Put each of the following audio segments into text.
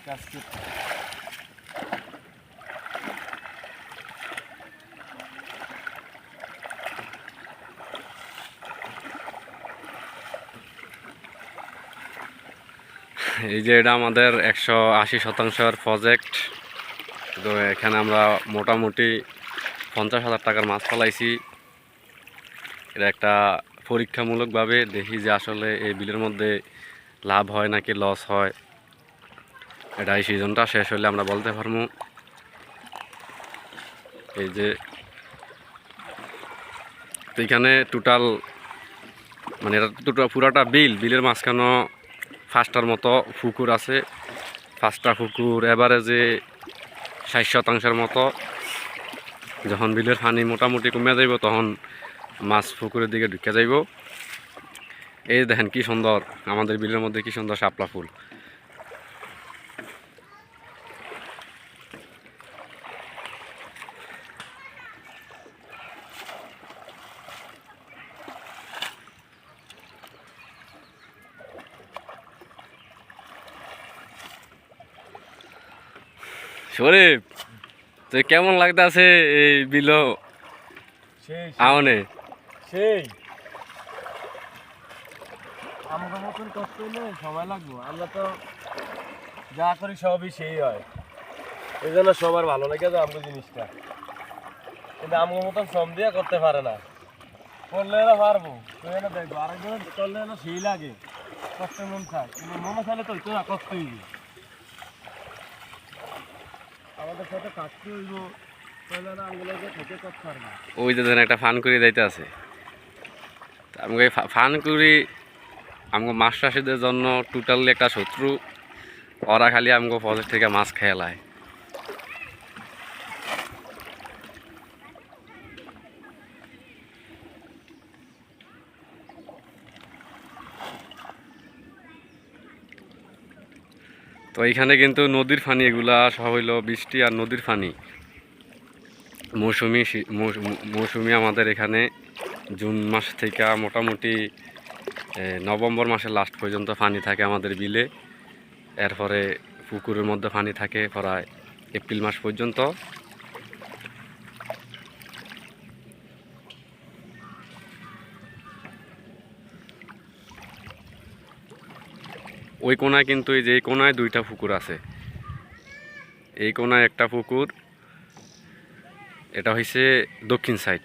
এই যে এটা আমাদের 180% প্রজেক্ট। তো এখানে আমরা মোটামুটি 50,000 টাকার মাছ ফলাইছি। এটা একটা পরীক্ষামূলকভাবে দেখি যে আসলে এই বিলের মধ্যে লাভ হয় নাকি লস হয়। এটা এই সিজনটা শেষ হলে আমরা বলতে পারবো। এই যে তো এখানে টোটাল মানে এটা টোটাল পুরাটা বিলের মাঝখানে 5টার মতো পুকুর আছে। 5টা পুকুর এভারেজে 60% মতো। যখন বিলের পানি মোটামুটি কমে যাইব তখন মাছ পুকুরের দিকে ঢুকে যাইব। এই দেখেন কি সুন্দর আমাদের বিলের মধ্যে কি সুন্দর শাপলা ফুল। শরীফ তো কেমন লাগতেছে এই বিল আওনে? সেই আমাদের মতন কষ্ট হলে সময় লাগবো, আমরা তো যা করি সবই সেই হয়। এই জন্য সবার ভালো লাগে তো আমাকে জিনিসটা, কিন্তু আমাকে মতন শ্রম দিয়ে করতে পারে না। করলে এরা পারবো, তুই এনে দেখবো আরেকজন করলে এনে সেই লাগে, কষ্ট মন খায়, কিন্তু মনে খাইলে তো না কষ্ট হইব। আমাদের সাথে কাটতে হইব, তাহলে না আমগুলোকে থেকে করতে পারবো। ওই যে দেখেন একটা ফান করে যাইতে আছে। আমাকে ফান করি আমাকে মাছ চাষিদের জন্য টোটালি একটা শত্রু। ওরা খালি আমাকে প্রজেক্ট থেকে মাছ খেলায়। তো এইখানে কিন্তু নদীর পানি, এগুলা সব হইল বৃষ্টি আর নদীর পানি। মৌসুমি আমাদের এখানে জুন মাস থেকে মোটামুটি নভেম্বর মাসের লাস্ট পর্যন্ত পানি থাকে আমাদের বিলে। এরপরে পুকুরের মধ্যে পানি থাকে প্রায় এপ্রিল মাস পর্যন্ত। ওই কোনায় কিন্তু এই যে এই কোনায় 2টা পুকুর আছে। এই কোনায় একটা পুকুর, এটা হচ্ছে দক্ষিণ সাইড।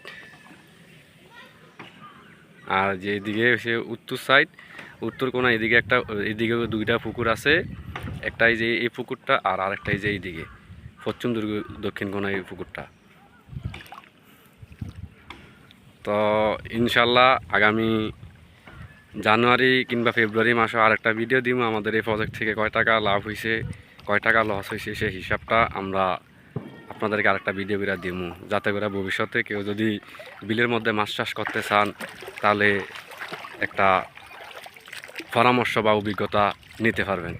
আর যে এদিকে হচ্ছে উত্তর সাইড, উত্তর কোনা এদিকে একটা, এদিকে 2টা পুকুর আছে। একটা এই যে এই পুকুরটা আর আরেকটা এই যে এইদিকে পশ্চিম দক্ষিণ কোনায় এই পুকুরটা। তো ইনশাল্লাহ আগামী জানুয়ারি কিংবা ফেব্রুয়ারি মাসে আরেকটা ভিডিও দিব আমাদের এই প্রজেক্ট থেকে কয় টাকা লাভ হয়েছে, কয় টাকা লস হয়েছে সেই হিসাবটা আমরা আপনাদেরকে আরেকটা ভিডিও করে দিব, যাতে করে ভবিষ্যতে কেউ যদি বিলের মধ্যে মাছ চাষ করতে চান তাহলে একটা পরামর্শ বা অভিজ্ঞতা নিতে পারবেন।